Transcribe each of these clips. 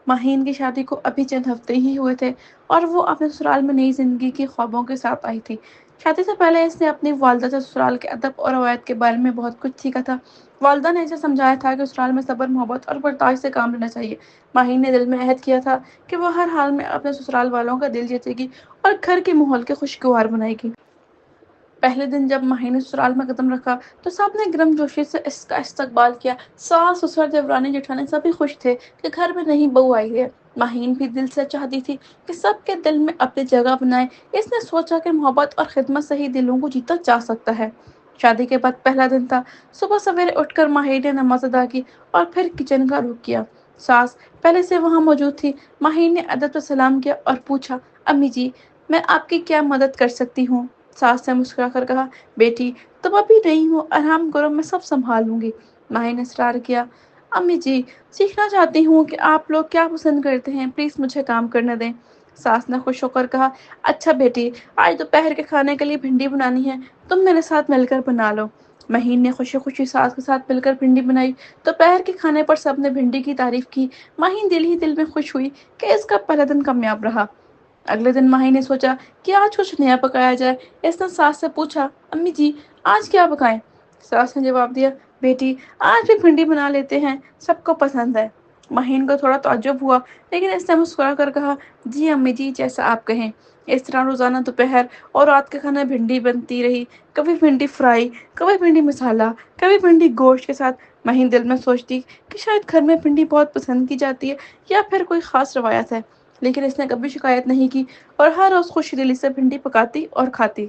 माहीन की शादी को अभी चंद हफ्ते ही हुए थे और वो अपने ससुराल में नई जिंदगी के ख्वाबों के साथ आई थी। शादी से पहले इसने अपनी वालिदा से ससुराल के अदब और रवायत के बारे में बहुत कुछ सीखा था। वालिदा ने इसे समझाया था कि ससुराल में सब्र, मोहब्बत और बर्दाश्त से काम लेना चाहिए। माहीन ने दिल में अहद किया था कि वो हर हाल में अपने ससुराल वालों का दिल जीतेगी और घर के माहौल के खुशगवार बनाएगी। पहले दिन जब माही ने ससुराल में कदम रखा तो सबने गर्मजोशी से इसका इस्तकबाल किया। सास, ससुर, देवरानी, जेठानी सभी खुश थे कि घर में नई बहू आई है। माहीन भी दिल से चाहती थी कि सबके दिल में अपनी जगह बनाए। इसने सोचा कि मोहब्बत और खिदमत से ही दिलों को जीता जा सकता है। शादी के बाद पहला दिन था। सुबह सवेरे उठकर माही ने नमाज अदा की और फिर किचन का रुख किया। सास पहले से वहां मौजूद थी। माही ने अदब से सलाम किया और पूछा, अम्मी जी, मैं आपकी क्या मदद कर सकती हूँ? सास ने मुस्कुराकर कहा, बेटी, तुम अभी नहीं हो, आराम करो, मैं सब संभाल लूंगी। माही ने इसरार किया, अम्मी जी, सीखना चाहती हूँ कि आप लोग क्या पसंद करते हैं, प्लीज मुझे काम करने दें। सास ने खुश होकर कहा, अच्छा बेटी, आज दोपहर के खाने के लिए भिंडी बनानी है, तुम मेरे साथ मिलकर बना लो। महीन ने खुशी खुशी सास के साथ मिलकर भिंडी बनाई। दोपहर के खाने पर सबने भिंडी की तारीफ की। महीन दिल ही दिल में खुश हुई कि इसका पहला दिन कामयाब रहा। अगले दिन माही ने सोचा कि आज कुछ नया पकाया जाए। इसने सास से पूछा, अम्मी जी, आज क्या पकाएं? सास ने जवाब दिया, बेटी, आज भी भिंडी बना लेते हैं, सबको पसंद है। महीन को थोड़ा ताज्जुब हुआ, लेकिन इसने मुस्कुरा कर कहा, जी अम्मी जी, जैसा आप कहें। इस तरह रोजाना दोपहर और रात के खाने भिंडी बनती रही। कभी भिंडी फ्राई, कभी भिंडी मसाला, कभी भिंडी गोश्त के साथ। महीन दिल में सोचती कि शायद घर में भिंडी बहुत पसंद की जाती है या फिर कोई खास रवायत है, लेकिन इसने कभी शिकायत नहीं की और हर रोज खुशी दिली से भिंडी पकाती और खाती।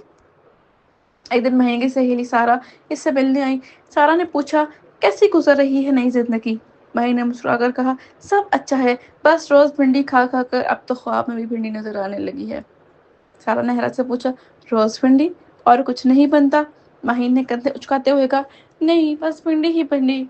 एक दिन महीने की सहेली सारा इससे मिलने आई। सारा ने पूछा, कैसी गुजर रही है नई जिंदगी? मही ने मुस्कुराकर कहा, सब अच्छा है, बस रोज भिंडी खा खा कर अब तो ख्वाब में भी भिंडी नजर आने लगी है। सारा ने हैरत से पूछा, रोज भिंडी और कुछ नहीं बनता? महीन ने कंधे उचकाते हुए कहा, नहीं, बस भिंडी ही भिंडी।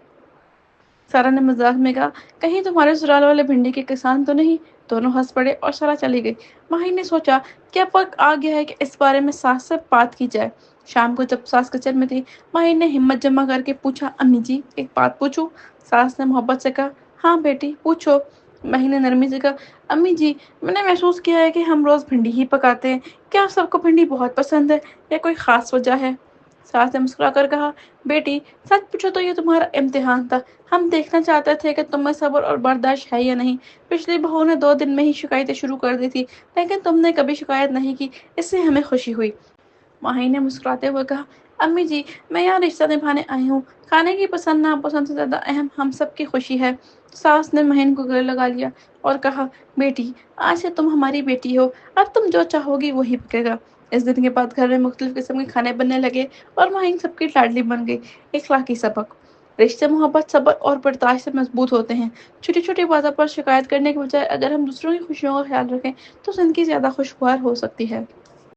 सारा ने मजाक में कहा, कहीं तुम्हारे ससुराल वाले भिंडी के किसान तो नहीं? दोनों हंस पड़े और सारा चली गई। माही ने सोचा कि अब वक्त आ गया है कि इस बारे में सास से बात की जाए। शाम को जब सास किचन में थी, माही ने हिम्मत जमा करके पूछा, अम्मी जी, एक बात पूछूं? सास ने मोहब्बत से कहा, हाँ बेटी, पूछो। माही ने नरमी से कहा, अम्मी जी, मैंने महसूस किया है कि हम रोज भिंडी ही पकाते हैं। क्या सबको भिंडी बहुत पसंद है या कोई खास वजह है? सास ने मुस्कुराकर कहा, बेटी, सच पूछो तो ये तुम्हारा इम्तिहान था। हम देखना चाहते थे कि तुम्हें सब्र और बर्दाश्त है या नहीं। पिछली बहू ने 2 दिन में ही शिकायतें शुरू कर दी थी, लेकिन तुमने कभी शिकायत नहीं की, इससे हमें खुशी हुई। माही ने मुस्कुराते हुए कहा, अम्मी जी, मैं यहाँ रिश्ता निभाने आई हूँ। खाने की पसंद नापसंद से ज्यादा अहम हम सबकी खुशी है। सास ने महीन को गले लगा लिया और कहा, बेटी, आज से तुम हमारी बेटी हो, अब तुम जो चाहोगी वही पकेगा। इस दिन के बाद घर में मुख्तलिफ किस्म के खाने बनने लगे और महीन सबकी लाडली बन गई। इखलाकी सबक, रिश्ते मोहब्बत, सब्र और बर्दाश्त से मजबूत होते हैं। छोटी छोटी बातों पर शिकायत करने के बजाय अगर हम दूसरों की खुशियों का ख्याल रखें तो जिंदगी ज्यादा खुशगवार हो सकती है।